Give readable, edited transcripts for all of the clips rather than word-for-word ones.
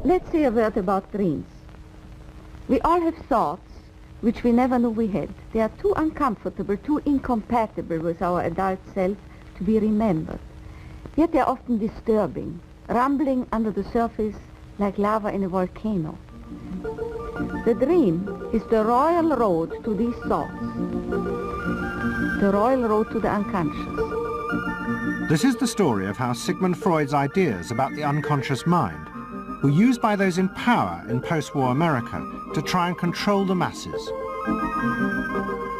Let's say a word about dreams. We all have thoughts which we never knew we had. They are too uncomfortable, too incompatible with our adult self to be remembered. Yet they are often disturbing, rumbling under the surface like lava in a volcano. The dream is the royal road to these thoughts, the royal road to the unconscious. This is the story of how Sigmund Freud's ideas about the unconscious mind were used by those in power in post-war America to try and control the masses.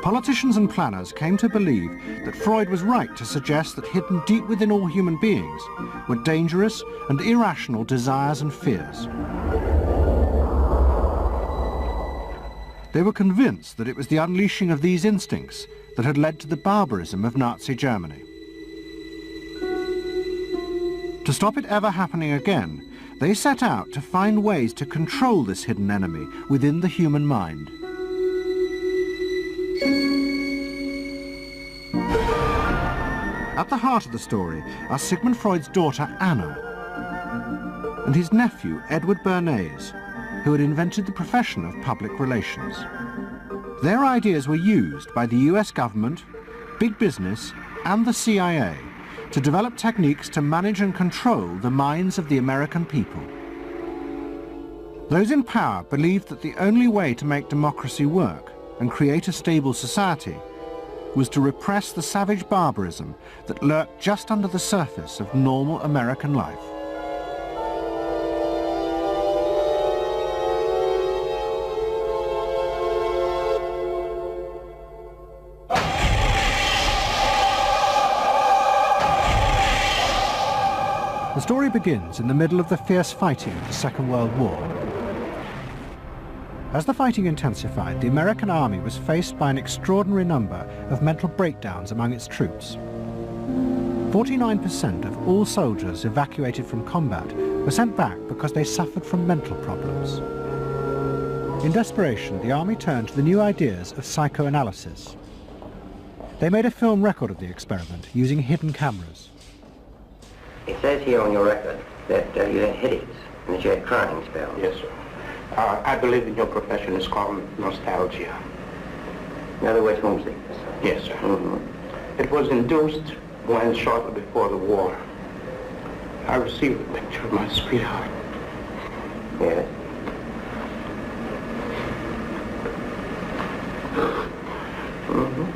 Politicians and planners came to believe that Freud was right to suggest that hidden deep within all human beings were dangerous and irrational desires and fears. They were convinced that it was the unleashing of these instincts that had led to the barbarism of Nazi Germany. To stop it ever happening again, they set out to find ways to control this hidden enemy within the human mind. At the heart of the story are Sigmund Freud's daughter Anna and his nephew Edward Bernays, who had invented the profession of public relations. Their ideas were used by the US government, big business and the CIA to develop techniques to manage and control the minds of the American people. Those in power believed that the only way to make democracy work and create a stable society was to repress the savage barbarism that lurked just under the surface of normal American life. The story begins in the middle of the fierce fighting of the Second World War. As the fighting intensified, the American army was faced by an extraordinary number of mental breakdowns among its troops. 49% of all soldiers evacuated from combat were sent back because they suffered from mental problems. In desperation, the army turned to the new ideas of psychoanalysis. They made a film record of the experiment using hidden cameras. It says here on your record that you had headaches and that you had crying spells. Yes, sir. I believe in your profession is called nostalgia. In other words, homesickness. Yes, sir. Mm-hmm. It was induced when shortly before the war, I received a picture of my sweetheart. Yes. Mm-hmm.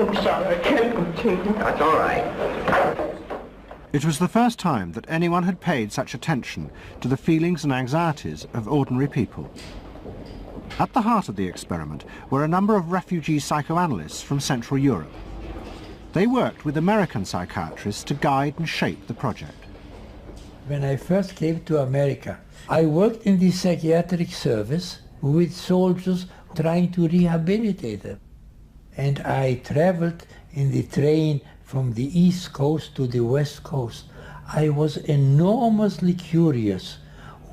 I'm sorry, I can't continue. That's all right. It was the first time that anyone had paid such attention to the feelings and anxieties of ordinary people. At the heart of the experiment were a number of refugee psychoanalysts from Central Europe. They worked with American psychiatrists to guide and shape the project. When I first came to America, I worked in the psychiatric service with soldiers trying to rehabilitate them. And I traveled in the train from the East Coast to the West Coast. I was enormously curious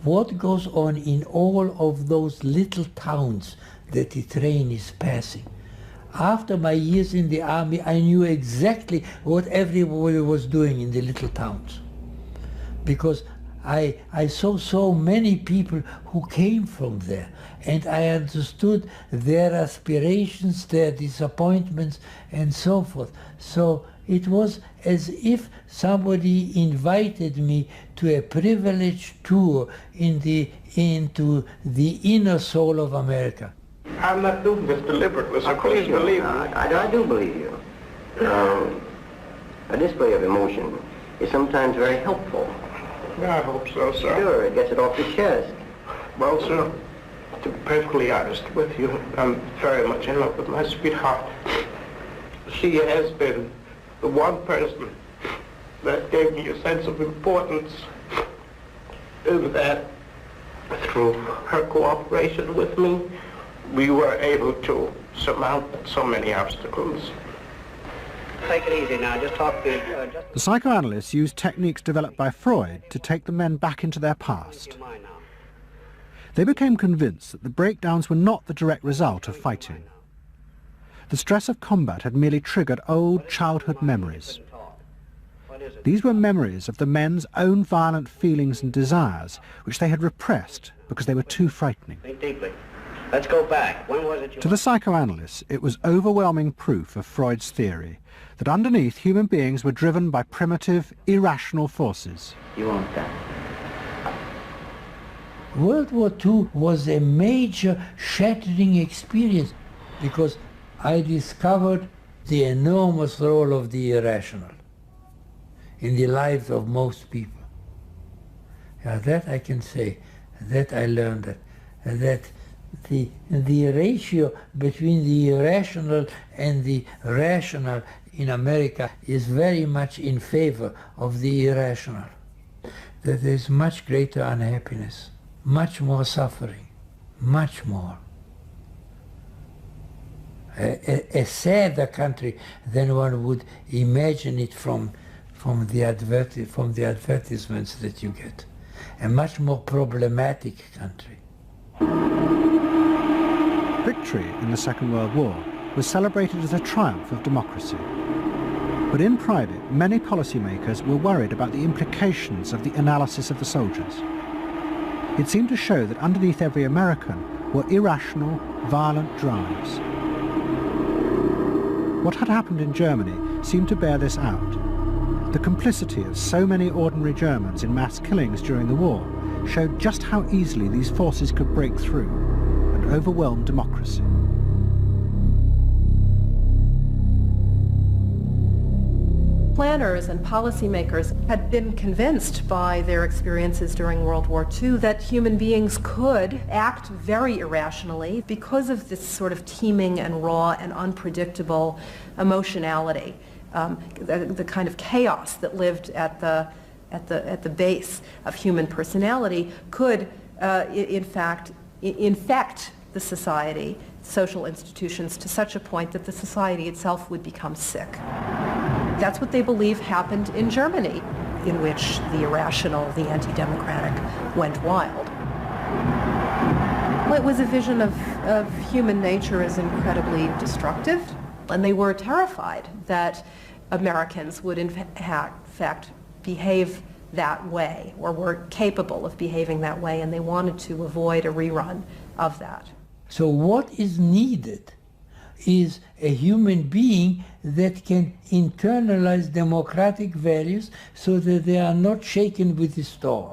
what goes on in all of those little towns that the train is passing. After my years in the army, I knew exactly what everybody was doing in the little towns. Because I saw so many people who came from there, and I understood their aspirations, their disappointments, and so forth. So it was as if somebody invited me to a privileged tour into the inner soul of America. I'm not doing this deliberately, so please believe me. I do believe you. A display of emotion is sometimes very helpful. I hope so, sir. Sure, it gets it off the chest. Well, sir, to be perfectly honest with you, I'm very much in love with my sweetheart. She has been the one person that gave me a sense of importance, and that through her cooperation with me, we were able to surmount so many obstacles. Take it easy now, just talk to... The psychoanalysts used techniques developed by Freud to take the men back into their past. They became convinced that the breakdowns were not the direct result of fighting. The stress of combat had merely triggered old childhood memories. These were memories of the men's own violent feelings and desires, which they had repressed because they were too frightening. Think deeply. Let's go back. When was it you... To the psychoanalysts, it was overwhelming proof of Freud's theory that underneath human beings were driven by primitive, irrational forces. You want that? World War II was a major shattering experience because I discovered the enormous role of the irrational in the lives of most people. Yeah, that I can say, that I learned that the ratio between the irrational and the rational in America is very much in favor of the irrational. That there is much greater unhappiness, much more suffering, much more. A sadder country than one would imagine it from the advertisements that you get. A much more problematic country. Victory in the Second World War was celebrated as a triumph of democracy. But in private, many policymakers were worried about the implications of the analysis of the soldiers. It seemed to show that underneath every American were irrational, violent drives. What had happened in Germany seemed to bear this out. The complicity of so many ordinary Germans in mass killings during the war showed just how easily these forces could break through and overwhelm democracy. Planners and policymakers had been convinced by their experiences during World War II that human beings could act very irrationally because of this sort of teeming and raw and unpredictable emotionality, the kind of chaos that lived at the base of human personality could, in fact, infect the society, social institutions, to such a point that the society itself would become sick. That's what they believe happened in Germany, in which the irrational, the anti-democratic went wild. Well, it was a vision of human nature as incredibly destructive, and they were terrified that Americans would in fact behave that way, or were capable of behaving that way, and they wanted to avoid a rerun of that. So what is needed is a human being that can internalize democratic values so that they are not shaken with the storm.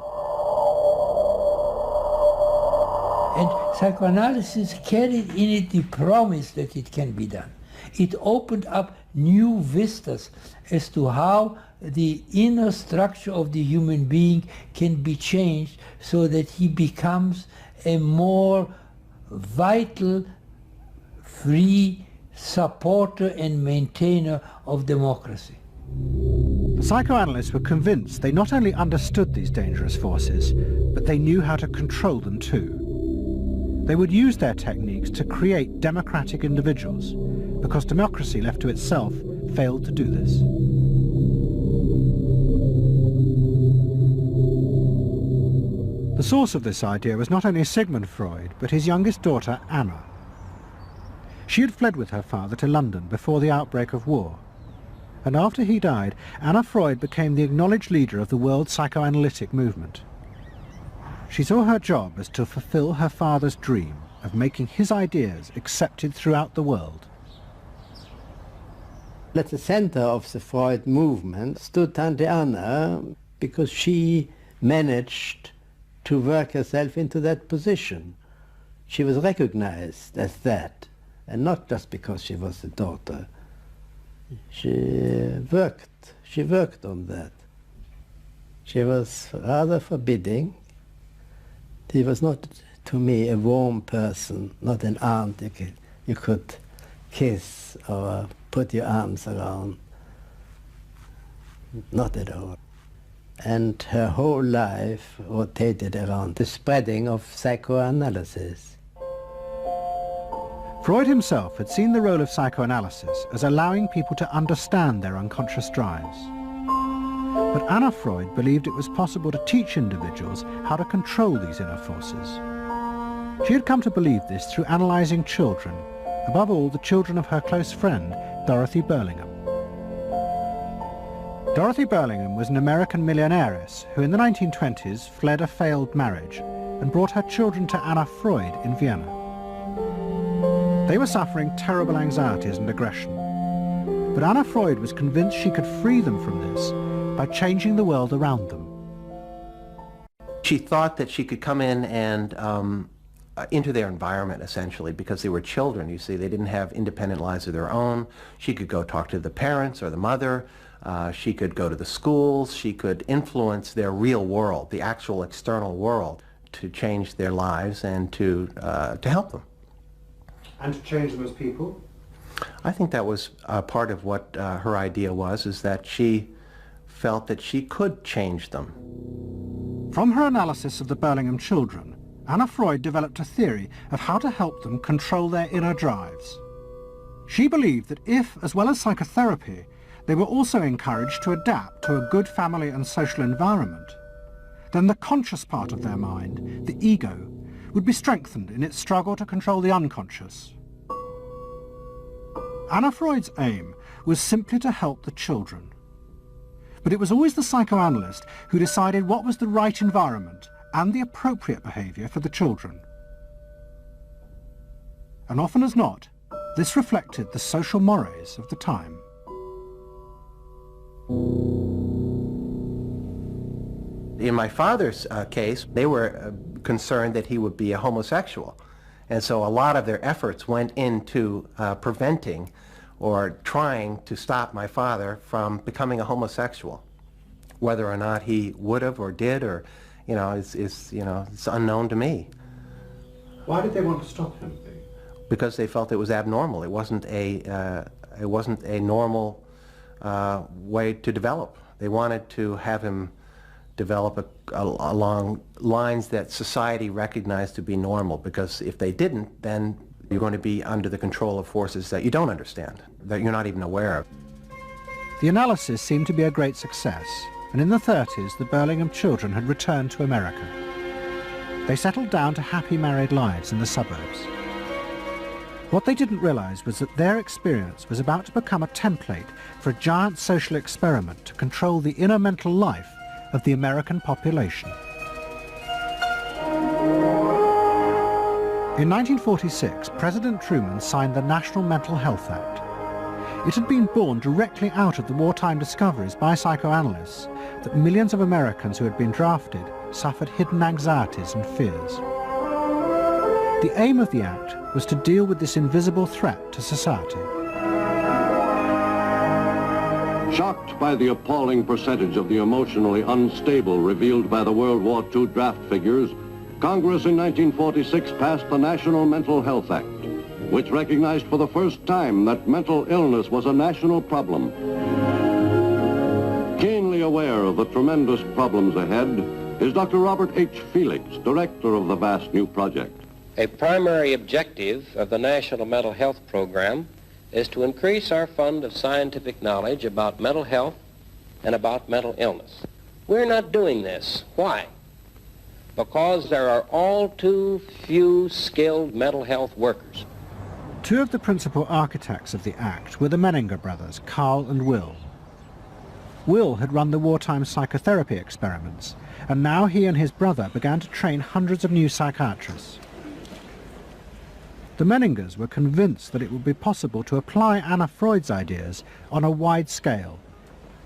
And psychoanalysis carried in it the promise that it can be done. It opened up new vistas as to how the inner structure of the human being can be changed so that he becomes a more vital, free supporter and maintainer of democracy. The psychoanalysts were convinced they not only understood these dangerous forces, but they knew how to control them too. They would use their techniques to create democratic individuals, because democracy left to itself failed to do this. The source of this idea was not only Sigmund Freud, but his youngest daughter, Anna. She had fled with her father to London before the outbreak of war, and after he died, Anna Freud became the acknowledged leader of the world psychoanalytic movement. She saw her job as to fulfill her father's dream of making his ideas accepted throughout the world. At the center of the Freud movement stood Tante Anna, because she managed to work herself into that position. She was recognized as that, and not just because she was the daughter. She worked on that. She was rather forbidding. She was not, to me, a warm person, not an aunt you could kiss or put your arms around. Not at all. And her whole life rotated around the spreading of psychoanalysis. Freud himself had seen the role of psychoanalysis as allowing people to understand their unconscious drives. But Anna Freud believed it was possible to teach individuals how to control these inner forces. She had come to believe this through analysing children, above all the children of her close friend, Dorothy Burlingham. Dorothy Burlingham was an American millionairess who in the 1920s fled a failed marriage and brought her children to Anna Freud in Vienna. They were suffering terrible anxieties and aggression, but Anna Freud was convinced she could free them from this by changing the world around them. She thought that she could come in and into their environment, essentially, because they were children, you see. They didn't have independent lives of their own. She could go talk to the parents or the mother. She could go to the schools. She could influence their real world, the actual external world, to change their lives and to help them. And to change them as people? I think that was part of what her idea was, is that she felt that she could change them. From her analysis of the Burlingham children, Anna Freud developed a theory of how to help them control their inner drives. She believed that if, as well as psychotherapy, they were also encouraged to adapt to a good family and social environment, then the conscious part of their mind, the ego, would be strengthened in its struggle to control the unconscious. Anna Freud's aim was simply to help the children. But it was always the psychoanalyst who decided what was the right environment and the appropriate behaviour for the children. And often as not, this reflected the social mores of the time. In my father's case, they were concerned that he would be a homosexual. And so a lot of their efforts went into preventing or trying to stop my father from becoming a homosexual. Whether or not he would have or did, or, it's unknown to me. Why did they want to stop him? Because they felt it was abnormal. It wasn't a normal way to develop. They wanted to have him develop along lines that society recognized to be normal, because if they didn't, then you're going to be under the control of forces that you don't understand, that you're not even aware of. The analysis seemed to be a great success, and in the 30s the Burlingham children had returned to America. They settled down to happy married lives in the suburbs. What they didn't realize was that their experience was about to become a template for a giant social experiment to control the inner mental life of the American population. In 1946, President Truman signed the National Mental Health Act. It had been born directly out of the wartime discoveries by psychoanalysts that millions of Americans who had been drafted suffered hidden anxieties and fears. The aim of the act was to deal with this invisible threat to society. Shocked by the appalling percentage of the emotionally unstable revealed by the World War II draft figures, Congress in 1946 passed the National Mental Health Act, which recognized for the first time that mental illness was a national problem. Keenly aware of the tremendous problems ahead is Dr. Robert H. Felix, director of the vast new project. A primary objective of the National Mental Health Program is to increase our fund of scientific knowledge about mental health and about mental illness. We're not doing this. Why? Because there are all too few skilled mental health workers. Two of the principal architects of the Act were the Menninger brothers, Carl and Will. Will had run the wartime psychotherapy experiments, and now he and his brother began to train hundreds of new psychiatrists. The Menningers were convinced that it would be possible to apply Anna Freud's ideas on a wide scale,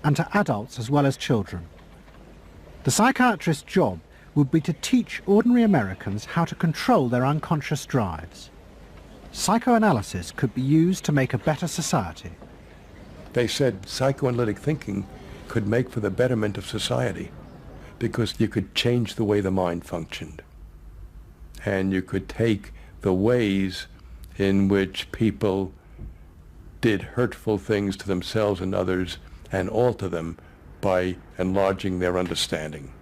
and to adults as well as children. The psychiatrist's job would be to teach ordinary Americans how to control their unconscious drives. Psychoanalysis could be used to make a better society. They said psychoanalytic thinking could make for the betterment of society, because you could change the way the mind functioned. And you could take the ways in which people did hurtful things to themselves and others and alter them by enlarging their understanding.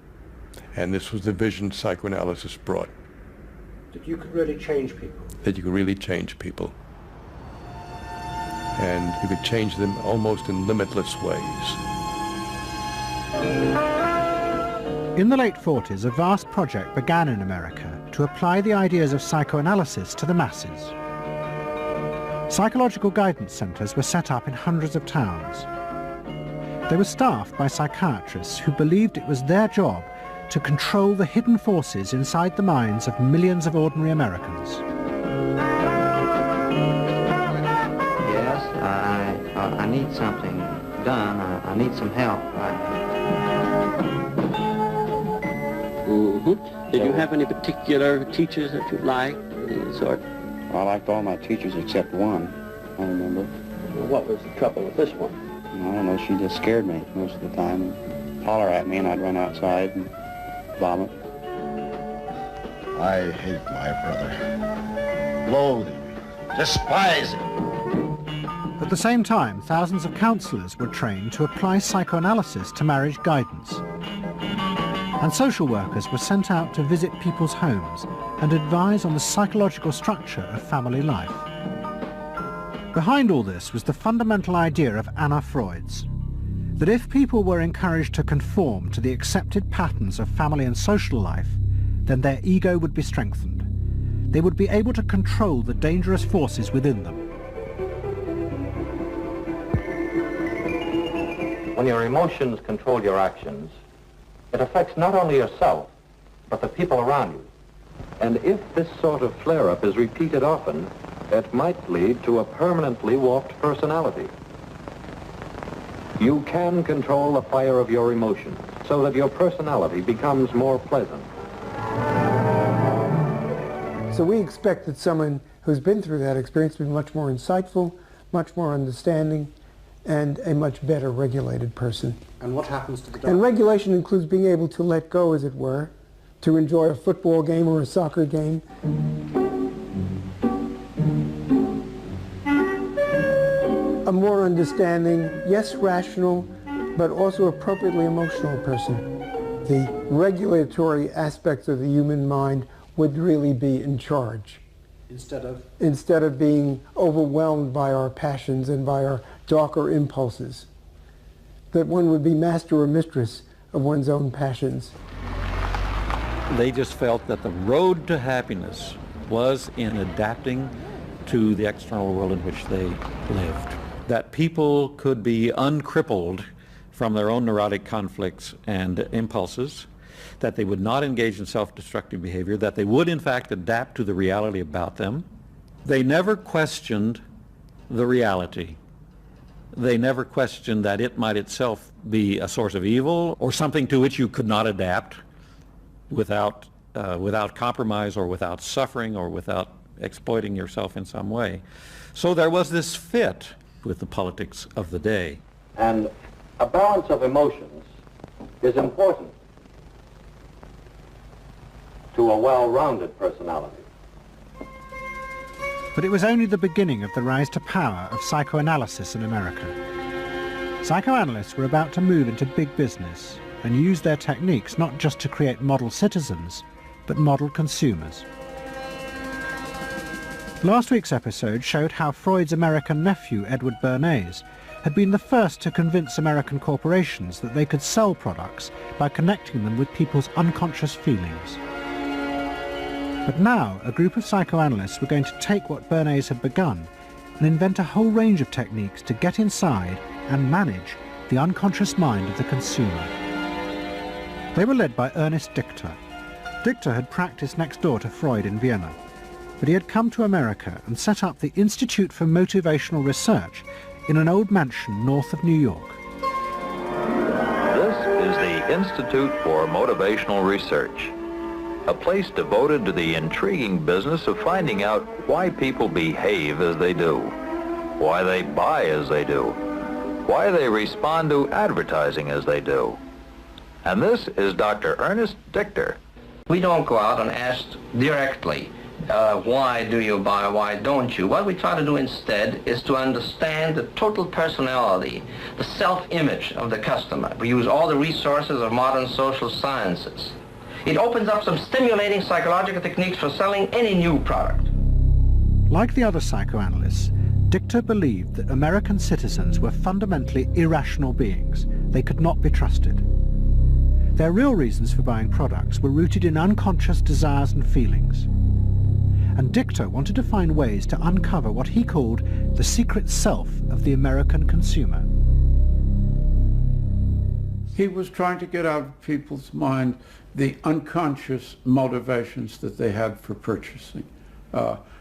And this was the vision psychoanalysis brought. That you could really change people? That you could really change people. And you could change them almost in limitless ways. In the late 40s, a vast project began in America to apply the ideas of psychoanalysis to the masses. Psychological guidance centres were set up in hundreds of towns. They were staffed by psychiatrists who believed it was their job to control the hidden forces inside the minds of millions of ordinary Americans. Yes, I need something done. I need some help. Did you have any particular teachers that you liked, any sort? I liked all my teachers except one, I remember. Well, what was the trouble with this one? I don't know, she just scared me most of the time and holler at me, and I'd run outside and vomit. I hate my brother. Loathe him. Despise him. At the same time, thousands of counselors were trained to apply psychoanalysis to marriage guidance. And social workers were sent out to visit people's homes and advise on the psychological structure of family life. Behind all this was the fundamental idea of Anna Freud's, that if people were encouraged to conform to the accepted patterns of family and social life, then their ego would be strengthened. They would be able to control the dangerous forces within them. When your emotions control your actions, it affects not only yourself, but the people around you. And if this sort of flare-up is repeated often, it might lead to a permanently warped personality. You can control the fire of your emotions so that your personality becomes more pleasant. So we expect that someone who's been through that experience to be much more insightful, much more understanding, and a much better regulated person. And what happens to the dog? And regulation includes being able to let go, as it were, to enjoy a football game or a soccer game. A more understanding, yes, rational, but also appropriately emotional person. The regulatory aspects of the human mind would really be in charge. Instead of being overwhelmed by our passions and by our darker impulses. That one would be master or mistress of one's own passions. They just felt that the road to happiness was in adapting to the external world in which they lived. That people could be uncrippled from their own neurotic conflicts and impulses, that they would not engage in self-destructive behavior, that they would in fact adapt to the reality about them. They never questioned the reality. They never questioned that it might itself be a source of evil or something to which you could not adapt without compromise or without suffering or without exploiting yourself in some way. So there was this fit with the politics of the day. And a balance of emotions is important to a well-rounded personality. But it was only the beginning of the rise to power of psychoanalysis in America. Psychoanalysts were about to move into big business and use their techniques not just to create model citizens, but model consumers. Last week's episode showed how Freud's American nephew, Edward Bernays, had been the first to convince American corporations that they could sell products by connecting them with people's unconscious feelings. But now, a group of psychoanalysts were going to take what Bernays had begun and invent a whole range of techniques to get inside and manage the unconscious mind of the consumer. They were led by Ernest Dichter. Dichter had practiced next door to Freud in Vienna, but he had come to America and set up the Institute for Motivational Research in an old mansion north of New York. This is the Institute for Motivational Research, a place devoted to the intriguing business of finding out why people behave as they do, why they buy as they do, why they respond to advertising as they do. And this is Dr. Ernest Dichter. We don't go out and ask directly, why do you buy, why don't you? What we try to do instead is to understand the total personality, the self-image of the customer. We use all the resources of modern social sciences. It opens up some stimulating psychological techniques for selling any new product. Like the other psychoanalysts, Dichter believed that American citizens were fundamentally irrational beings. They could not be trusted. Their real reasons for buying products were rooted in unconscious desires and feelings. And Dichter wanted to find ways to uncover what he called the secret self of the American consumer. He was trying to get out of people's mind the unconscious motivations that they had for purchasing.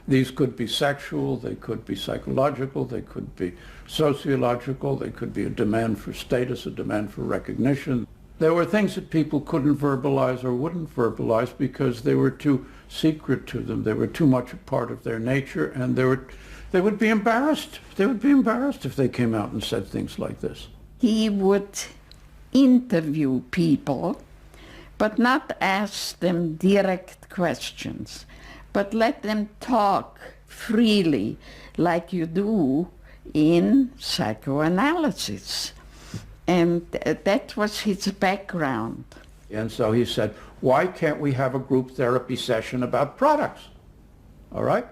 These could be sexual, they could be psychological, they could be sociological, they could be a demand for status, a demand for recognition. There were things that people couldn't verbalize or wouldn't verbalize because they were too secret to them. They were too much a part of their nature, and they would be embarrassed. They would be embarrassed if they came out and said things like this. He would interview people, but not ask them direct questions, but let them talk freely like you do in psychoanalysis. And that was his background. And so he said, why can't we have a group therapy session about products? All right?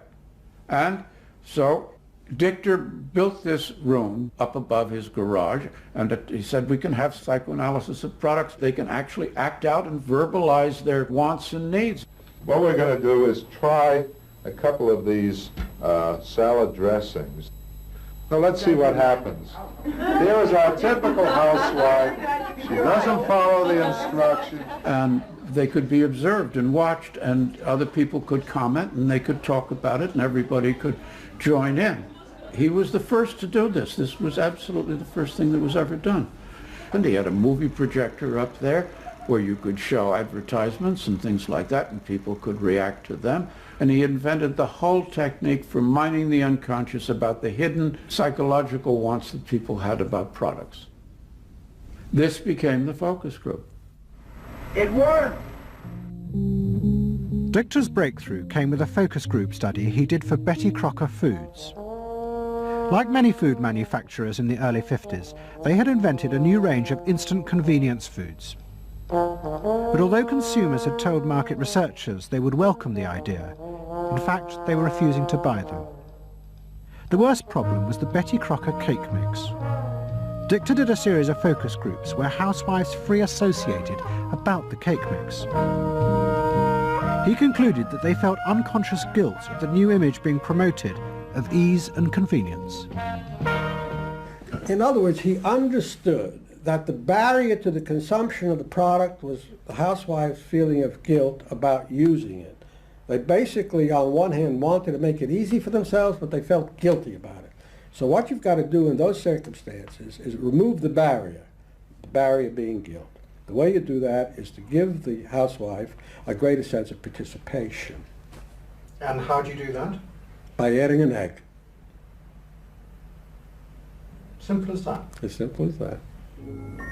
And so Dichter built this room up above his garage, and he said we can have psychoanalysis of products. They can actually act out and verbalize their wants and needs. What we're going to do is try a couple of these salad dressings. Now let's see what happens. Here is our typical housewife. She doesn't follow the instructions. And they could be observed and watched, and other people could comment, and they could talk about it, and everybody could join in. He was the first to do this. This was absolutely the first thing that was ever done. And he had a movie projector up there where you could show advertisements and things like that, and people could react to them. And he invented the whole technique for mining the unconscious about the hidden psychological wants that people had about products. This became the focus group. It worked! Dichter's breakthrough came with a focus group study he did for Betty Crocker Foods. Like many food manufacturers in the early 50s, they had invented a new range of instant convenience foods. But although consumers had told market researchers they would welcome the idea, in fact they were refusing to buy them. The worst problem was the Betty Crocker cake mix. Dichter did a series of focus groups where housewives free associated about the cake mix. He concluded that they felt unconscious guilt at the new image being promoted of ease and convenience. In other words, he understood that the barrier to the consumption of the product was the housewife's feeling of guilt about using it. They basically, on one hand, wanted to make it easy for themselves, but they felt guilty about it. So what you've got to do in those circumstances is remove the barrier being guilt. The way you do that is to give the housewife a greater sense of participation. And how do you do that? By adding an egg. Simple as that. As simple as that.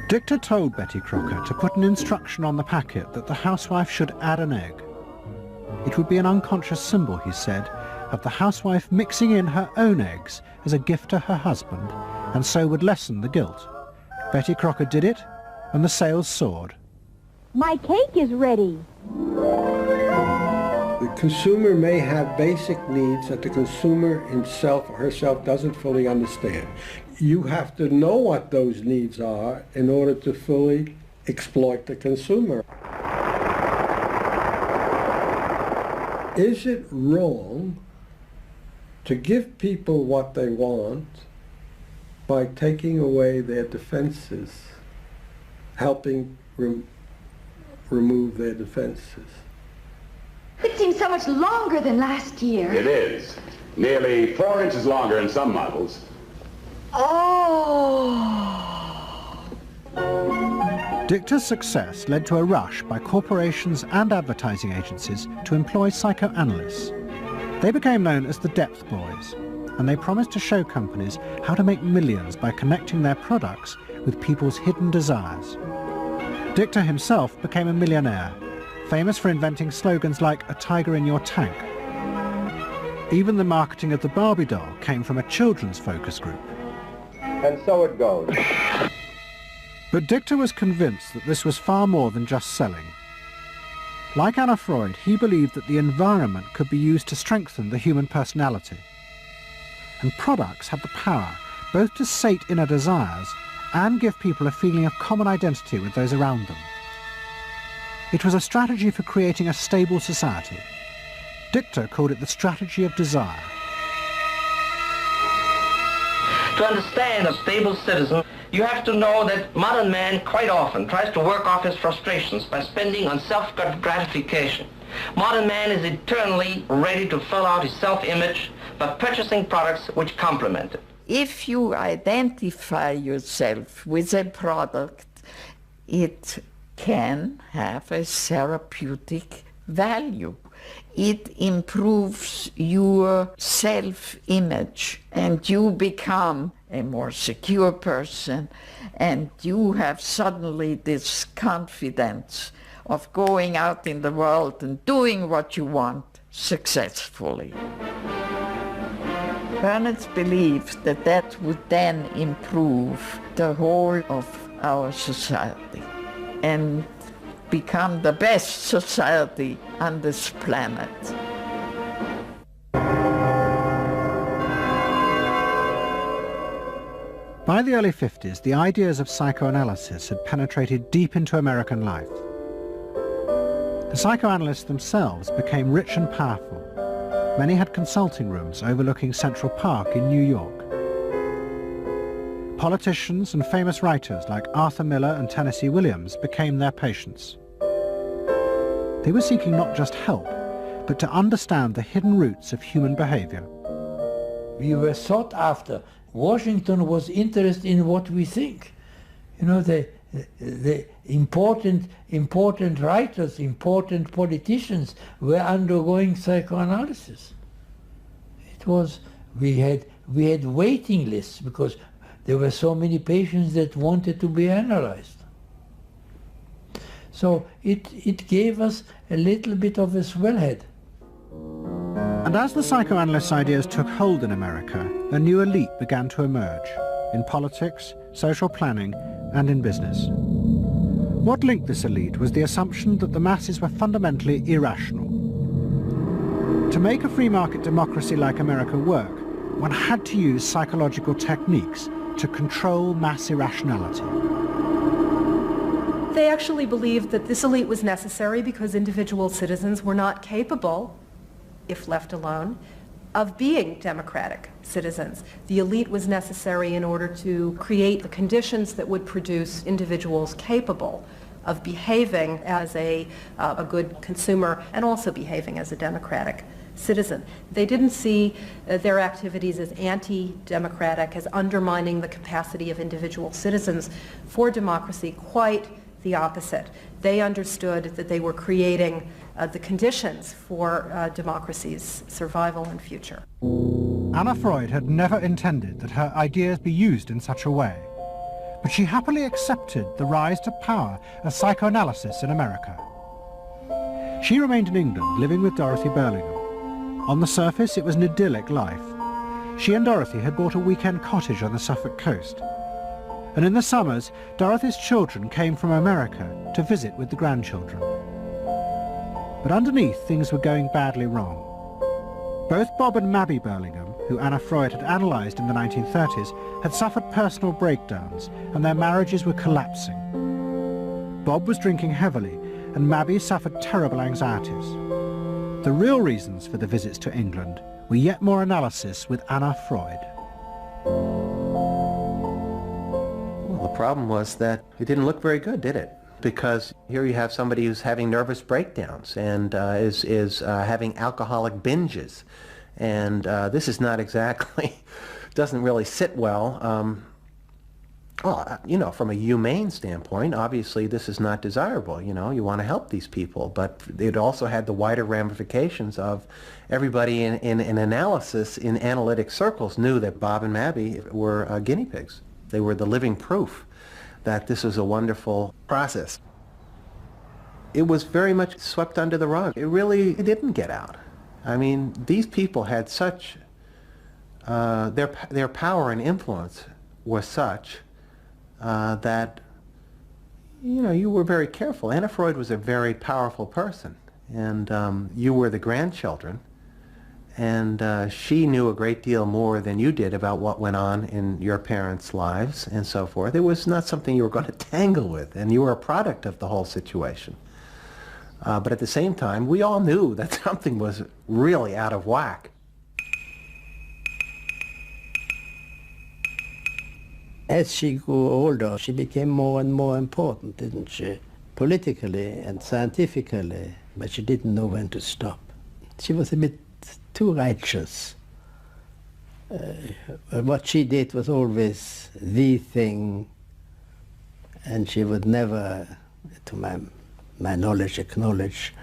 Dichter told Betty Crocker to put an instruction on the packet that the housewife should add an egg. It would be an unconscious symbol, he said, of the housewife mixing in her own eggs as a gift to her husband, and so would lessen the guilt. Betty Crocker did it, and the sales soared. My cake is ready. The consumer may have basic needs that the consumer himself or herself doesn't fully understand. You have to know what those needs are in order to fully exploit the consumer. Is it wrong to give people what they want by taking away their defenses, helping remove their defenses? It seems so much longer than last year. It is. Nearly 4 inches longer in some models. Oh! Dichter's success led to a rush by corporations and advertising agencies to employ psychoanalysts. They became known as the Depth Boys, and they promised to show companies how to make millions by connecting their products with people's hidden desires. Dichter himself became a millionaire, famous for inventing slogans like "a tiger in your tank." Even the marketing of the Barbie doll came from a children's focus group. And so it goes. But Dichter was convinced that this was far more than just selling. Like Anna Freud, he believed that the environment could be used to strengthen the human personality. And products had the power both to sate inner desires and give people a feeling of common identity with those around them. It was a strategy for creating a stable society. Dichter called it the strategy of desire. To understand a stable citizen, You have to know that modern man quite often tries to work off his frustrations by spending on self-gratification. Modern man is eternally ready to fill out his self-image by purchasing products which complement it. If you identify yourself with a product, it can have a therapeutic value. It improves your self-image, and you become a more secure person, and you have suddenly this confidence of going out in the world and doing what you want successfully. Bernays believed that that would then improve the whole of our society and become the best society on this planet. By the early 50s, the ideas of psychoanalysis had penetrated deep into American life. The psychoanalysts themselves became rich and powerful. Many had consulting rooms overlooking Central Park in New York. Politicians and famous writers like Arthur Miller and Tennessee Williams became their patients. They were seeking not just help, but to understand the hidden roots of human behavior. We were sought after. Washington was interested in what we think. You know, the important writers, important politicians were undergoing psychoanalysis. It was, we had waiting lists because there were so many patients that wanted to be analyzed. So it gave us a little bit of a swellhead. And as the psychoanalysts' ideas took hold in America, a new elite began to emerge in politics, social planning, and in business. What linked this elite was the assumption that the masses were fundamentally irrational. To make a free market democracy like America work, one had to use psychological techniques to control mass irrationality. They actually believed that this elite was necessary because individual citizens were not capable, if left alone, of being democratic citizens. The elite was necessary in order to create the conditions that would produce individuals capable of behaving as a good consumer and also behaving as a democratic citizen. They didn't see their activities as anti-democratic, as undermining the capacity of individual citizens for democracy. Quite the opposite. They understood that they were creating the conditions for democracy's survival and future. Anna Freud had never intended that her ideas be used in such a way, but she happily accepted the rise to power of psychoanalysis in America. She remained in England, living with Dorothy Burlingham. On the surface, it was an idyllic life. She and Dorothy had bought a weekend cottage on the Suffolk coast. And in the summers, Dorothy's children came from America to visit with the grandchildren. But underneath, things were going badly wrong. Both Bob and Mabby Burlingham, who Anna Freud had analysed in the 1930s, had suffered personal breakdowns, and their marriages were collapsing. Bob was drinking heavily, and Mabby suffered terrible anxieties. The real reasons for the visits to England were yet more analysis with Anna Freud. Well, the problem was that it didn't look very good, did it? Because here you have somebody who's having nervous breakdowns and is having alcoholic binges. And this is not exactly, doesn't really sit well. Well, you know, from a humane standpoint, obviously this is not desirable. You know, you want to help these people, but it also had the wider ramifications of everybody in analysis, in analytic circles, knew that Bob and Mabby were guinea pigs. They were the living proof that this was a wonderful process. It was very much swept under the rug. It didn't get out. I mean, these people had such, their power and influence was such that, you know, you were very careful. Anna Freud was a very powerful person, and you were the grandchildren, and she knew a great deal more than you did about what went on in your parents' lives and so forth. It was not something you were going to tangle with, and you were a product of the whole situation. But at the same time, we all knew that something was really out of whack. As she grew older, she became more and more important, didn't she? Politically and scientifically, but she didn't know when to stop. She was a bit too righteous. What she did was always the thing, and she would never, to my knowledge, acknowledge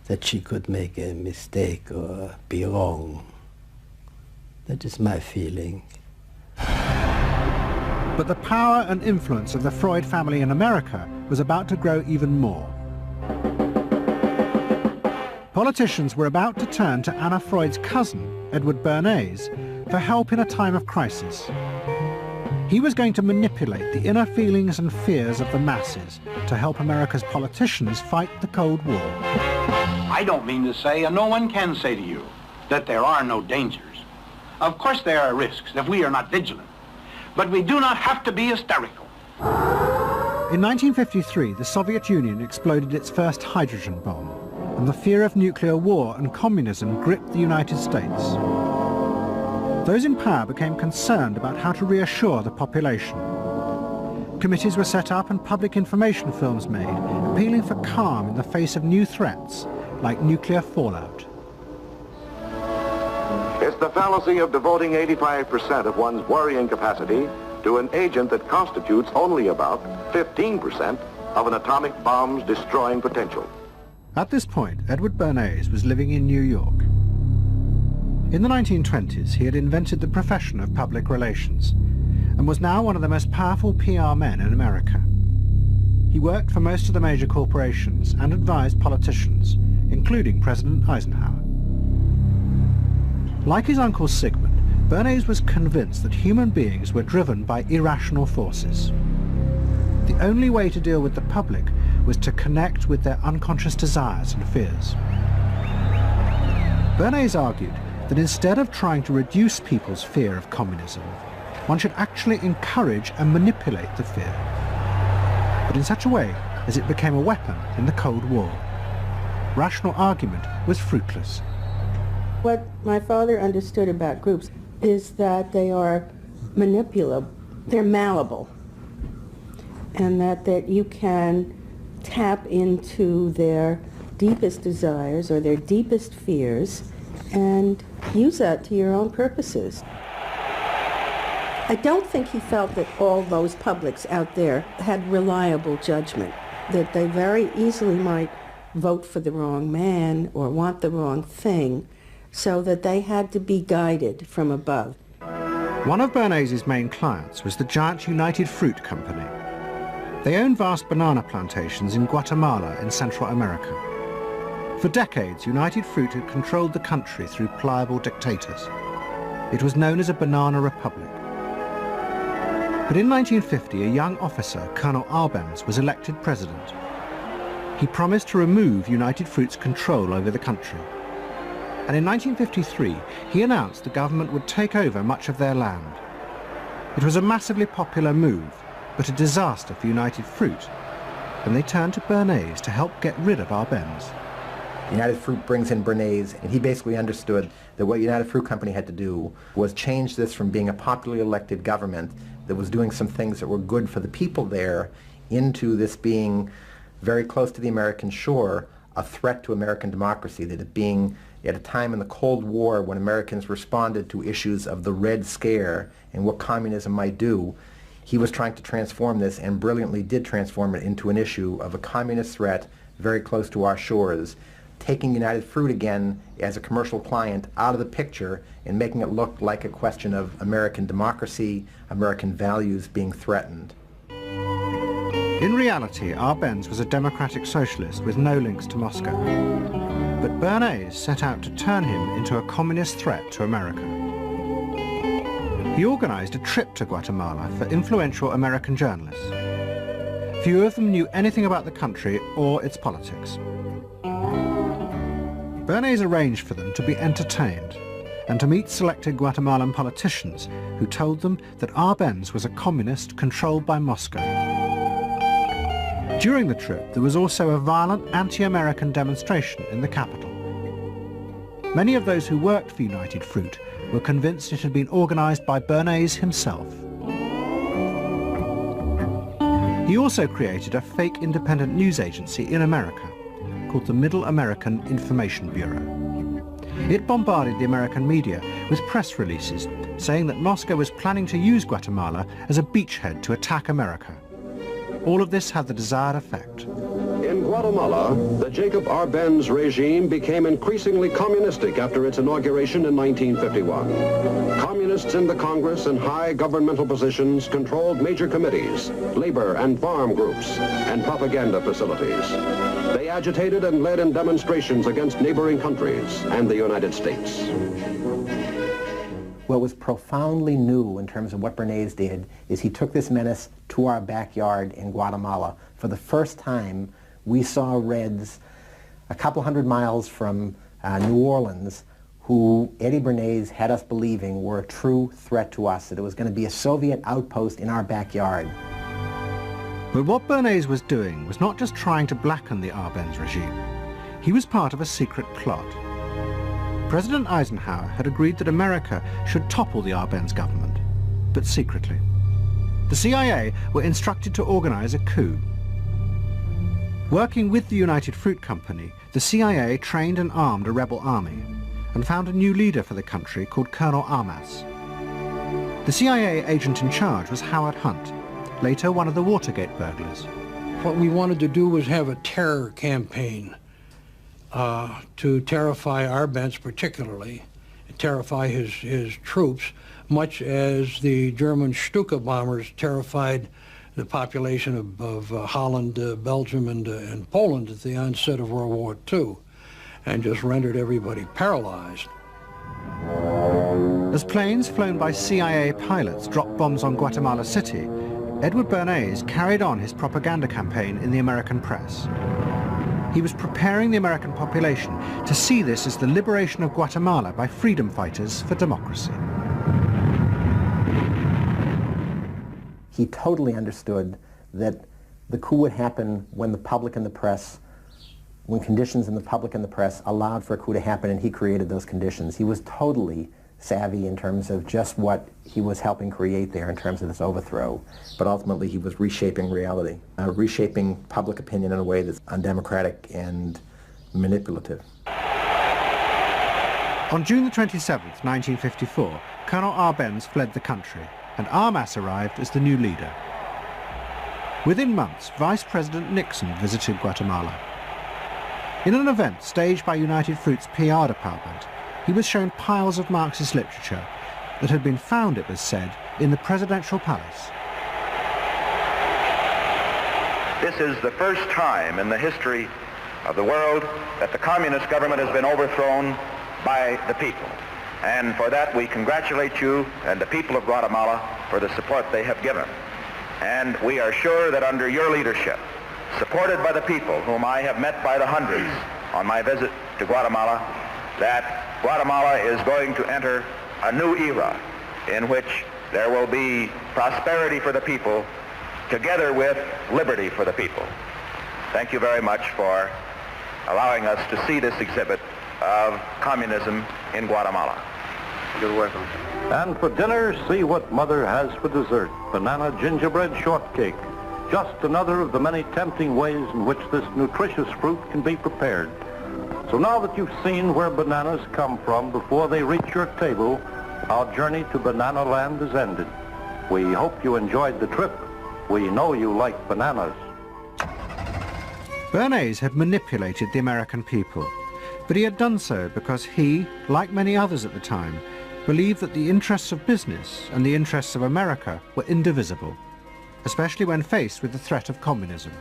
that she could make a mistake or be wrong. That is my feeling. But the power and influence of the Freud family in America was about to grow even more. Politicians were about to turn to Anna Freud's cousin, Edward Bernays, for help in a time of crisis. He was going to manipulate the inner feelings and fears of the masses to help America's politicians fight the Cold War. I don't mean to say, and no one can say to you, that there are no dangers. Of course there are risks if we are not vigilant, but we do not have to be hysterical. In 1953, the Soviet Union exploded its first hydrogen bomb, and the fear of nuclear war and communism gripped the United States. Those in power became concerned about how to reassure the population. Committees were set up and public information films made, appealing for calm in the face of new threats, like nuclear fallout. It's the fallacy of devoting 85% of one's worrying capacity to an agent that constitutes only about 15% of an atomic bomb's destroying potential. At this point, Edward Bernays was living in New York. In the 1920s, he had invented the profession of public relations and was now one of the most powerful PR men in America. He worked for most of the major corporations and advised politicians, including President Eisenhower. Like his uncle Sigmund, Bernays was convinced that human beings were driven by irrational forces. The only way to deal with the public was to connect with their unconscious desires and fears. Bernays argued that instead of trying to reduce people's fear of communism, one should actually encourage and manipulate the fear, but in such a way as it became a weapon in the Cold War. Rational argument was fruitless. What my father understood about groups is that they are manipulable, they're malleable, and that you can tap into their deepest desires or their deepest fears and use that to your own purposes. I don't think he felt that all those publics out there had reliable judgment, that they very easily might vote for the wrong man or want the wrong thing, so that they had to be guided from above. One of Bernays' main clients was the giant United Fruit Company. They owned vast banana plantations in Guatemala in Central America. For decades, United Fruit had controlled the country through pliable dictators. It was known as a banana republic. But in 1950, a young officer, Colonel Arbenz, was elected president. He promised to remove United Fruit's control over the country. And in 1953, he announced the government would take over much of their land. It was a massively popular move, but a disaster for United Fruit, and they turned to Bernays to help get rid of Arbenz. United Fruit brings in Bernays, and he basically understood that what United Fruit Company had to do was change this from being a popularly elected government that was doing some things that were good for the people there into this being very close to the American shore, a threat to American democracy, that it being at a time in the Cold War when Americans responded to issues of the Red Scare and what communism might do, he was trying to transform this and brilliantly did transform it into an issue of a communist threat very close to our shores, taking United Fruit again as a commercial client out of the picture and making it look like a question of American democracy, American values being threatened. In reality, Arbenz was a democratic socialist with no links to Moscow. But Bernays set out to turn him into a communist threat to America. He organized a trip to Guatemala for influential American journalists. Few of them knew anything about the country or its politics. Bernays arranged for them to be entertained and to meet selected Guatemalan politicians who told them that Arbenz was a communist controlled by Moscow. During the trip, there was also a violent anti-American demonstration in the capital. Many of those who worked for United Fruit were convinced it had been organized by Bernays himself. He also created a fake independent news agency in America called the Middle American Information Bureau. It bombarded the American media with press releases saying that Moscow was planning to use Guatemala as a beachhead to attack America. All of this had the desired effect. In Guatemala, the Jacob Arbenz regime became increasingly communistic after its inauguration in 1951. Communists in the Congress and high governmental positions controlled major committees, labor and farm groups, and propaganda facilities. They agitated and led in demonstrations against neighboring countries and the United States. What was profoundly new in terms of what Bernays did is he took this menace to our backyard in Guatemala. For the first time, we saw Reds a couple hundred miles from New Orleans who Eddie Bernays had us believing were a true threat to us, that it was going to be a Soviet outpost in our backyard. But what Bernays was doing was not just trying to blacken the Arbenz regime. He was part of a secret plot. President Eisenhower had agreed that America should topple the Arbenz government, but secretly. The CIA were instructed to organize a coup. Working with the United Fruit Company, the CIA trained and armed a rebel army and found a new leader for the country called Colonel Armas. The CIA agent in charge was Howard Hunt, later one of the Watergate burglars. What we wanted to do was have a terror campaign to terrify Arbenz particularly, terrify his troops, much as the German Stuka bombers terrified the population of Holland, Belgium, and Poland at the onset of World War II, and just rendered everybody paralyzed. As planes flown by CIA pilots dropped bombs on Guatemala City, Edward Bernays carried on his propaganda campaign in the American press. He was preparing the American population to see this as the liberation of Guatemala by freedom fighters for democracy. He totally understood that the coup would happen when the public and the press, when conditions in the public and the press allowed for a coup to happen, and he created those conditions. He was totally savvy in terms of just what he was helping create there in terms of this overthrow. But ultimately he was reshaping reality, reshaping public opinion in a way that's undemocratic and manipulative. On June the 27th, 1954, Colonel Arbenz fled the country, and Armas arrived as the new leader. Within months, Vice President Nixon visited Guatemala. In an event staged by United Fruit's PR department, he was shown piles of Marxist literature that had been found, it was said, in the presidential palace. This is the first time in the history of the world that the communist government has been overthrown by the people. And for that we congratulate you and the people of Guatemala for the support they have given. And we are sure that under your leadership, supported by the people whom I have met by the hundreds on my visit to Guatemala, that Guatemala is going to enter a new era in which there will be prosperity for the people together with liberty for the people. Thank you very much for allowing us to see this exhibit of communism in Guatemala. You're welcome. And for dinner, see what Mother has for dessert. Banana gingerbread shortcake. Just another of the many tempting ways in which this nutritious fruit can be prepared. So now that you've seen where bananas come from before they reach your table, our journey to Banana Land is ended. We hope you enjoyed the trip. We know you like bananas. Bernays had manipulated the American people, but he had done so because he, like many others at the time, believed that the interests of business and the interests of America were indivisible, especially when faced with the threat of communism.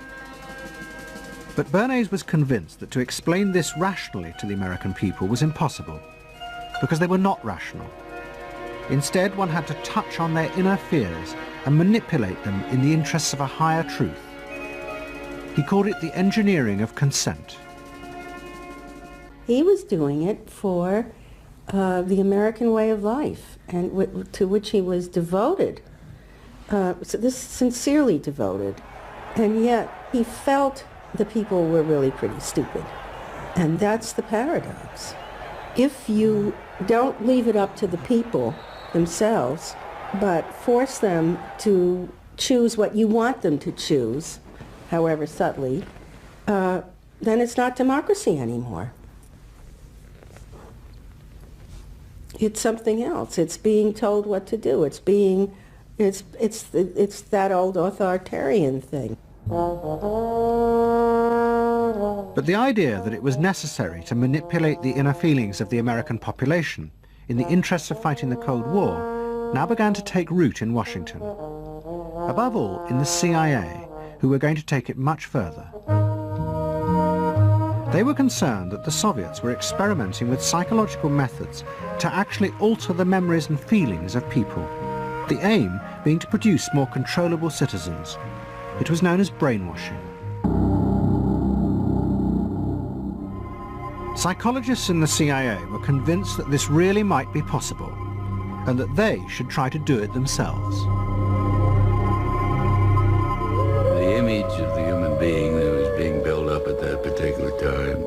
But Bernays was convinced that to explain this rationally to the American people was impossible, because they were not rational. Instead, one had to touch on their inner fears and manipulate them in the interests of a higher truth. He called it the engineering of consent. He was doing it for the American way of life, and to which he was devoted. Sincerely devoted, and yet he felt the people were really pretty stupid. And that's the paradox. If you don't leave it up to the people themselves, but force them to choose what you want them to choose, however subtly, then it's not democracy anymore. It's something else. It's being told what to do. It's that old authoritarian thing. But the idea that it was necessary to manipulate the inner feelings of the American population in the interests of fighting the Cold War now began to take root in Washington. Above all, in the CIA, who were going to take it much further. They were concerned that the Soviets were experimenting with psychological methods to actually alter the memories and feelings of people, the aim being to produce more controllable citizens. It was known as brainwashing. Psychologists in the CIA were convinced that this really might be possible, and that they should try to do it themselves. The image of the human being that was being built up at that particular time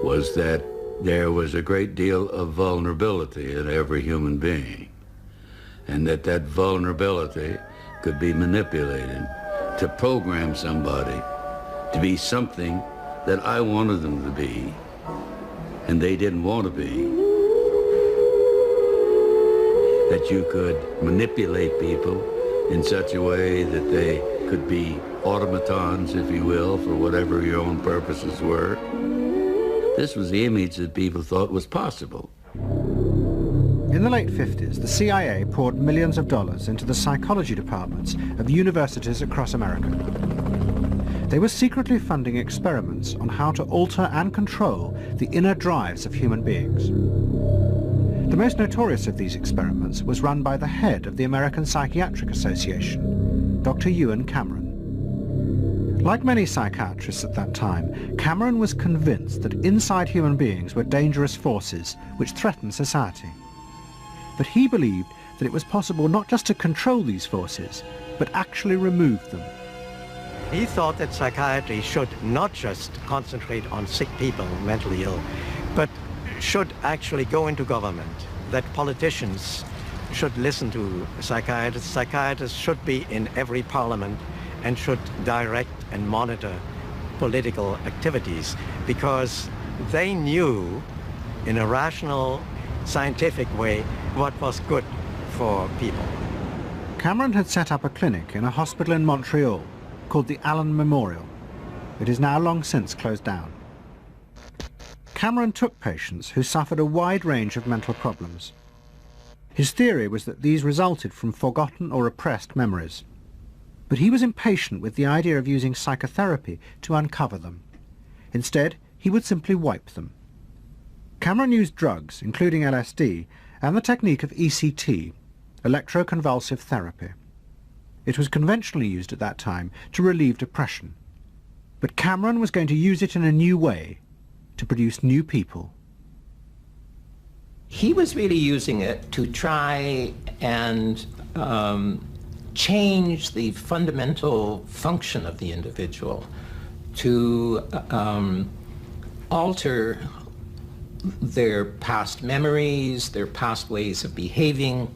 was that there was a great deal of vulnerability in every human being, and that vulnerability could be manipulated to program somebody to be something that I wanted them to be, and they didn't want to be. That you could manipulate people in such a way that they could be automatons, if you will, for whatever your own purposes were. This was the image that people thought was possible. In the late 50s, the CIA poured millions of dollars into the psychology departments of universities across America. They were secretly funding experiments on how to alter and control the inner drives of human beings. The most notorious of these experiments was run by the head of the American Psychiatric Association, Dr. Ewan Cameron. Like many psychiatrists at that time, Cameron was convinced that inside human beings were dangerous forces which threatened society. But he believed that it was possible not just to control these forces, but actually remove them. He thought that psychiatry should not just concentrate on sick people, mentally ill, but should actually go into government, that politicians should listen to psychiatrists. Psychiatrists should be in every parliament and should direct and monitor political activities, because they knew in a rational, scientific way what was good for people. Cameron had set up a clinic in a hospital in Montreal called the Allen Memorial. It is now long since closed down. Cameron took patients who suffered a wide range of mental problems. His theory was that these resulted from forgotten or repressed memories. But he was impatient with the idea of using psychotherapy to uncover them. Instead, he would simply wipe them. Cameron used drugs, including LSD, and the technique of ECT, electroconvulsive therapy. It was conventionally used at that time to relieve depression. But Cameron was going to use it in a new way, to produce new people. He was really using it to try and change the fundamental function of the individual, to alter their past memories, their past ways of behaving.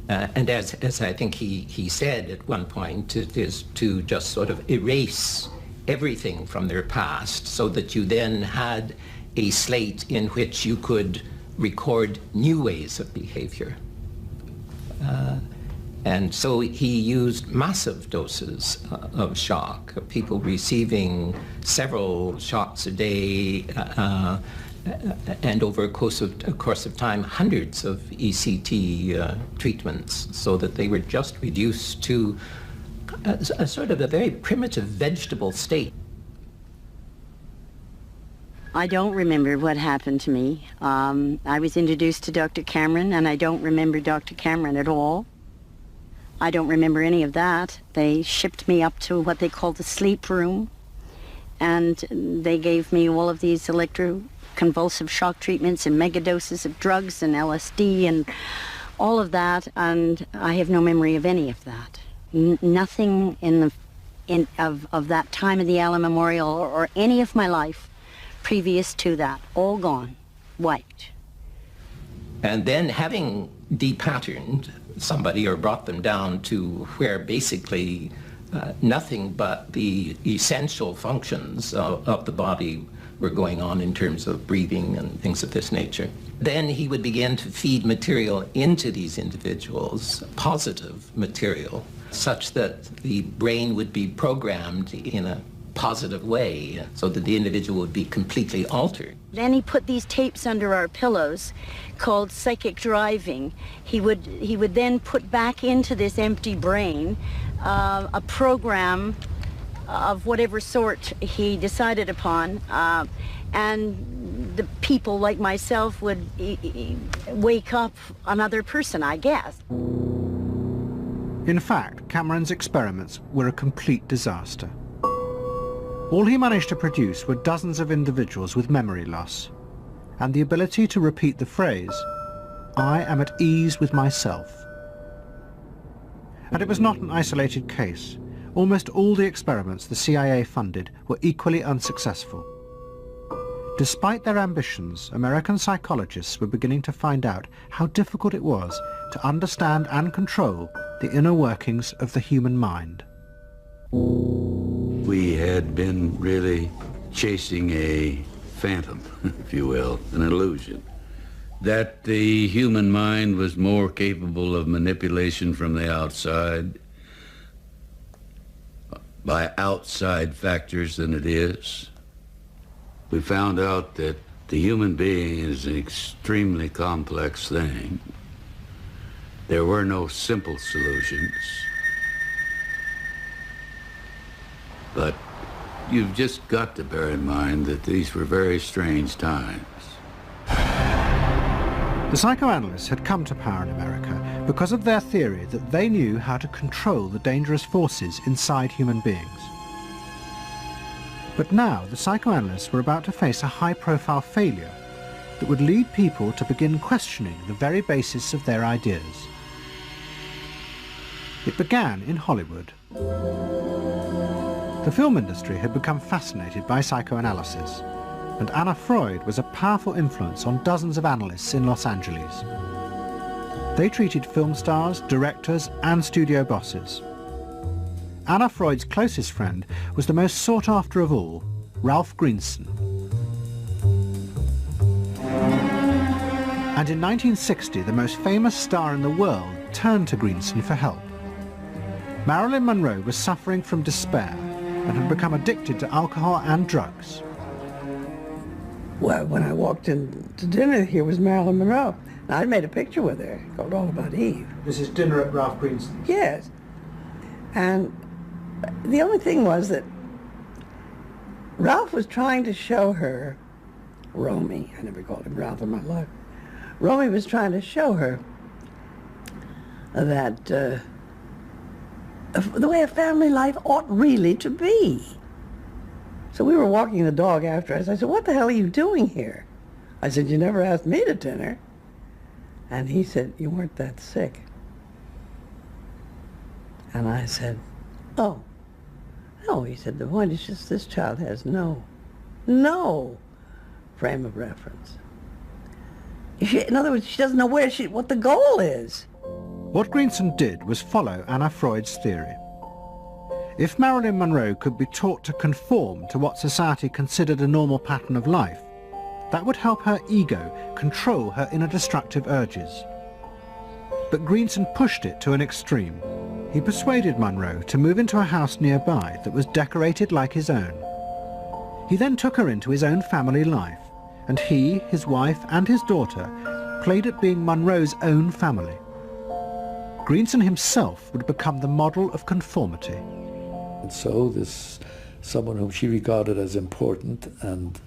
And as I think he said at one point, it is to just sort of erase everything from their past so that you then had a slate in which you could record new ways of behavior. And so he used massive doses of shock, people receiving several shots a day, and over a course of time, hundreds of ECT treatments, so that they were just reduced to a sort of a very primitive vegetable state. I don't remember what happened to me. I was introduced to Dr. Cameron, and I don't remember Dr. Cameron at all. I don't remember any of that. They shipped me up to what they called the sleep room, and they gave me all of these electroconvulsive shock treatments and megadoses of drugs and LSD and all of that, and I have no memory of any of that. Nothing of that time of the Allen Memorial or any of my life previous to that, all gone, wiped. And then having depatterned somebody or brought them down to where basically nothing but the essential functions of the body were going on in terms of breathing and things of this nature. Then he would begin to feed material into these individuals, positive material, such that the brain would be programmed in a positive way, so that the individual would be completely altered. Then he put these tapes under our pillows called psychic driving. He would then put back into this empty brain a program of whatever sort he decided upon, and the people like myself would wake up another person, I guess. In fact, Cameron's experiments were a complete disaster. All he managed to produce were dozens of individuals with memory loss, and the ability to repeat the phrase, "I am at ease with myself." And it was not an isolated case. Almost all the experiments the CIA funded were equally unsuccessful. Despite their ambitions, American psychologists were beginning to find out how difficult it was to understand and control the inner workings of the human mind. We had been really chasing a phantom, if you will, an illusion, that the human mind was more capable of manipulation from the outside by outside factors than it is. We found out that the human being is an extremely complex thing. There were no simple solutions. But you've just got to bear in mind that these were very strange times. The psychoanalysts had come to power in America because of their theory that they knew how to control the dangerous forces inside human beings. But now the psychoanalysts were about to face a high-profile failure that would lead people to begin questioning the very basis of their ideas. It began in Hollywood. The film industry had become fascinated by psychoanalysis, and Anna Freud was a powerful influence on dozens of analysts in Los Angeles. They treated film stars, directors, and studio bosses. Anna Freud's closest friend was the most sought after of all, Ralph Greenson. And in 1960, the most famous star in the world turned to Greenson for help. Marilyn Monroe was suffering from despair and had become addicted to alcohol and drugs. Well, when I walked in to dinner, here was Marilyn Monroe. And I'd made a picture with her called All About Eve. This is dinner at Ralph Greenson's? Yes. And the only thing was that Ralph was trying to show her, Romy, I never called him Ralph in my life, Romy was trying to show her that the way a family life ought really to be. So we were walking the dog after us. I said, "What the hell are you doing here?" I said, "You never asked me to dinner." And he said, "You weren't that sick." And I said, "Oh, no." He said, "The point is just this child has no frame of reference. In other words, she doesn't know what the goal is." What Greenson did was follow Anna Freud's theory. If Marilyn Monroe could be taught to conform to what society considered a normal pattern of life, that would help her ego control her inner destructive urges. But Greenson pushed it to an extreme. He persuaded Monroe to move into a house nearby that was decorated like his own. He then took her into his own family life, and he, his wife, and his daughter played at being Monroe's own family. Greenson himself would become the model of conformity. And so this someone whom she regarded as important and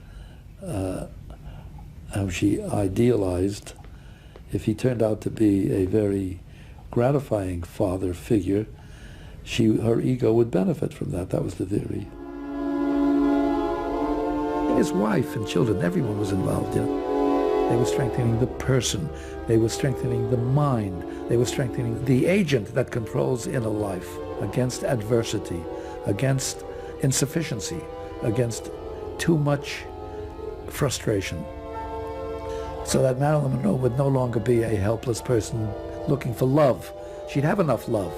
whom she idealized, if he turned out to be a very gratifying father figure, her ego would benefit from that. That was the theory. His wife and children, everyone was involved in it. They were strengthening the person. They were strengthening the mind. They were strengthening the agent that controls inner life against adversity, against insufficiency, against too much frustration. so that Marilyn Monroe would no longer be a helpless person looking for love. She'd have enough love.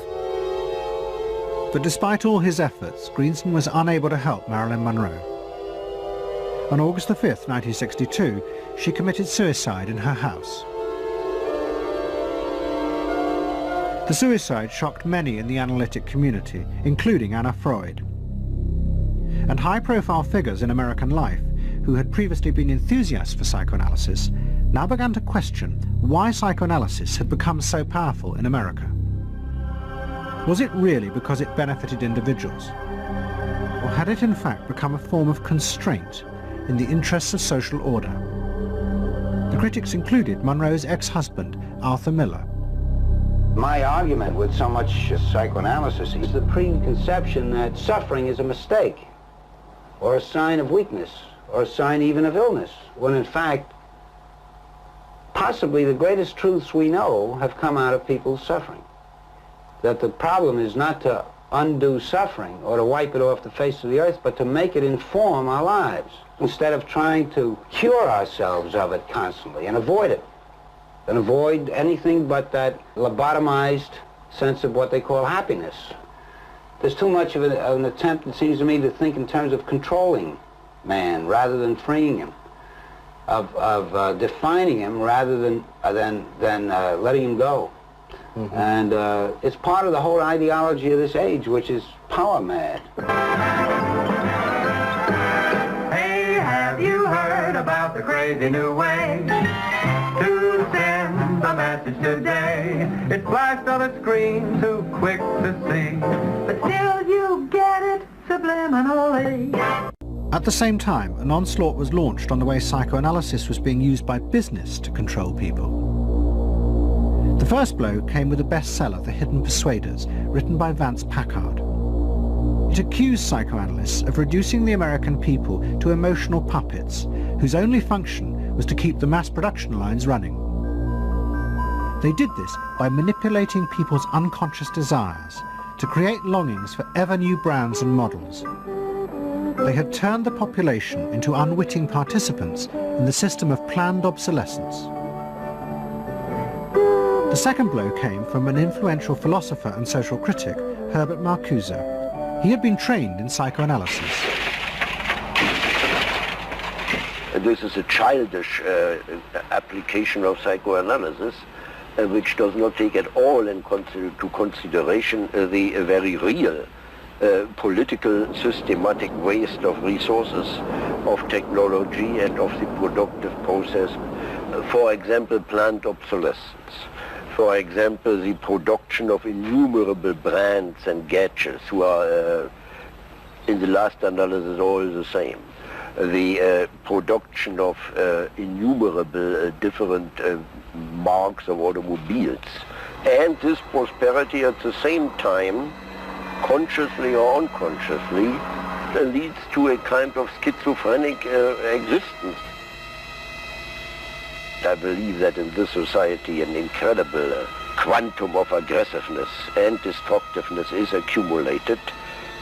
But despite all his efforts, Greenson was unable to help Marilyn Monroe. On August the 5th, 1962, she committed suicide in her house. The suicide shocked many in the analytic community, including Anna Freud. And high-profile figures in American life, who had previously been enthusiasts for psychoanalysis, now began to question why psychoanalysis had become so powerful in America. Was it really because it benefited individuals? Or had it in fact become a form of constraint in the interests of social order? The critics included Monroe's ex-husband, Arthur Miller. My argument with so much psychoanalysis is the preconception that suffering is a mistake, or a sign of weakness, or a sign even of illness, when in fact, possibly the greatest truths we know have come out of people's suffering. That the problem is not to undo suffering or to wipe it off the face of the earth, but to make it inform our lives, instead of trying to cure ourselves of it constantly and avoid it. And avoid anything but that lobotomized sense of what they call happiness. There's too much of an attempt, it seems to me, to think in terms of controlling man rather than freeing him, of defining him rather than letting him go. Mm-hmm. And it's part of the whole ideology of this age, which is power mad. Hey, have you heard about the crazy new way to send a message today? It's flashed on a screen too quick to see, but still you get it subliminally. At the same time, an onslaught was launched on the way psychoanalysis was being used by business to control people. The first blow came with a bestseller, The Hidden Persuaders, written by Vance Packard. It accused psychoanalysts of reducing the American people to emotional puppets whose only function was to keep the mass production lines running. They did this by manipulating people's unconscious desires to create longings for ever new brands and models. They had turned the population into unwitting participants in the system of planned obsolescence. The second blow came from an influential philosopher and social critic, Herbert Marcuse. He had been trained in psychoanalysis. This is a childish application of psychoanalysis, which does not take at all into consideration the very real political systematic waste of resources, of technology and of the productive process. For example, planned obsolescence. For example, the production of innumerable brands and gadgets who are, in the last analysis, all the same. The production of innumerable different marks of automobiles. And this prosperity at the same time, consciously or unconsciously, leads to a kind of schizophrenic existence. I believe that in this society an incredible quantum of aggressiveness and destructiveness is accumulated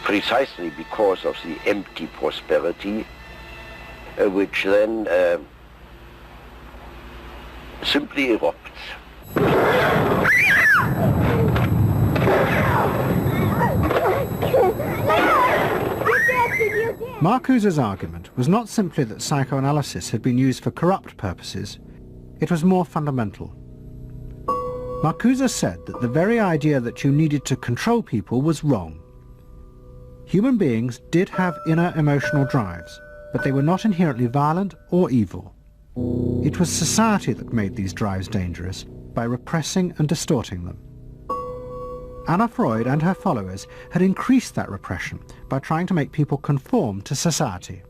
precisely because of the empty prosperity, which then simply erupts. Marcuse's argument was not simply that psychoanalysis had been used for corrupt purposes. It was more fundamental. Marcuse said that the very idea that you needed to control people was wrong. Human beings did have inner emotional drives, but they were not inherently violent or evil. It was society that made these drives dangerous by repressing and distorting them. Anna Freud and her followers had increased that repression by trying to make people conform to society.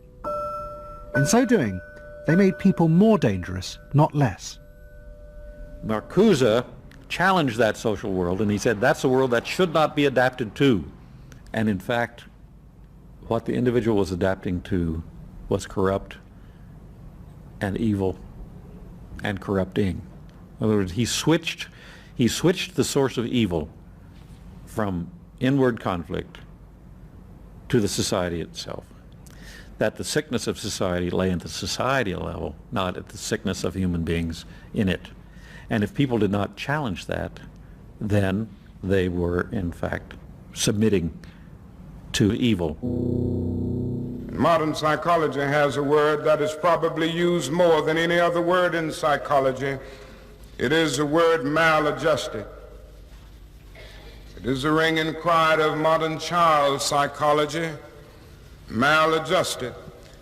In so doing, they made people more dangerous, not less. Marcuse challenged that social world, and he said that's a world that should not be adapted to. And in fact, what the individual was adapting to was corrupt and evil and corrupting. In other words, he switched the source of evil from inward conflict to the society itself. that the sickness of society lay at the society level, not at the sickness of human beings in it. And if people did not challenge that, then they were, in fact, submitting to evil. Modern psychology has a word that is probably used more than any other word in psychology. It is the word maladjusted. It is the ringing cry of modern child psychology, maladjusted.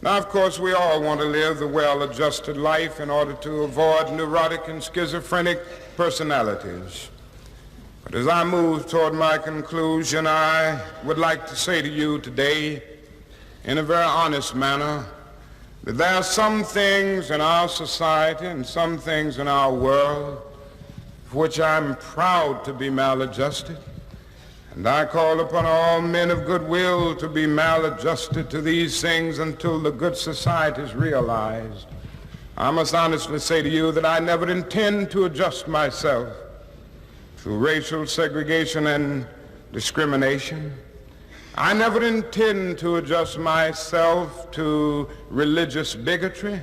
Now, of course, we all want to live the well-adjusted life in order to avoid neurotic and schizophrenic personalities. But as I move toward my conclusion, I would like to say to you today, in a very honest manner, that there are some things in our society and some things in our world for which I'm proud to be maladjusted. And I call upon all men of goodwill to be maladjusted to these things until the good society is realized. I must honestly say to you that I never intend to adjust myself to racial segregation and discrimination. I never intend to adjust myself to religious bigotry.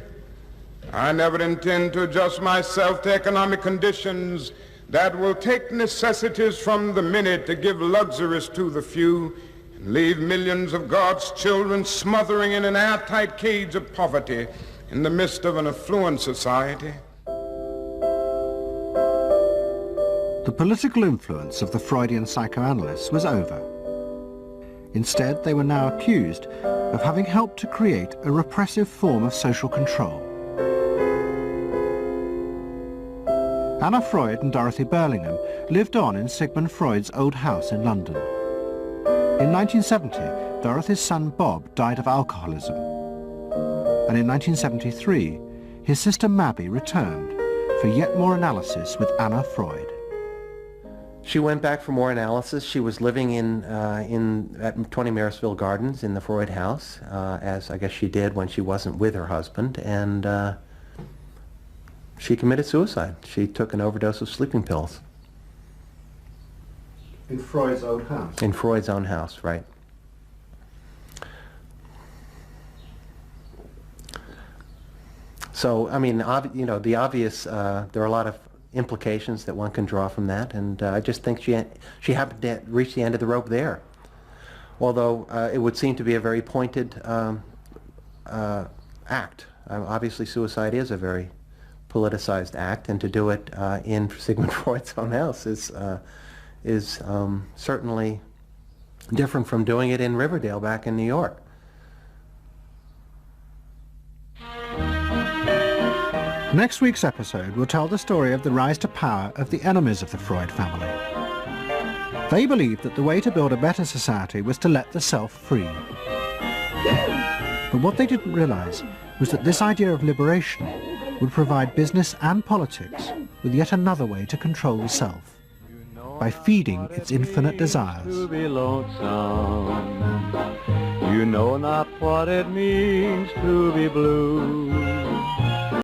I never intend to adjust myself to economic conditions that will take necessities from the many to give luxuries to the few and leave millions of God's children smothering in an airtight cage of poverty in the midst of an affluent society. The political influence of the Freudian psychoanalysts was over. Instead, they were now accused of having helped to create a repressive form of social control. Anna Freud and Dorothy Burlingham lived on in Sigmund Freud's old house in London. In 1970, Dorothy's son Bob died of alcoholism. And in 1973, his sister Mabby returned for yet more analysis with Anna Freud. She went back for more analysis. She was living at 20 Marisville Gardens in the Freud house, as I guess she did when she wasn't with her husband, and she committed suicide. She took an overdose of sleeping pills. In Freud's own house? In Freud's own house, right. So, I mean, the obvious, there are a lot of implications that one can draw from that, and I just think she happened to reach the end of the rope there. Although it would seem to be a very pointed act. Obviously, suicide is a very politicized act, and to do it in Sigmund Freud's own house is certainly different from doing it in Riverdale back in New York. Next week's episode will tell the story of the rise to power of the enemies of the Freud family. They believed that the way to build a better society was to let the self free. But what they didn't realize was that this idea of liberation would provide business and politics with yet another way to control the self, by feeding its infinite desires. To be lonesome, you know not what it means to be blue.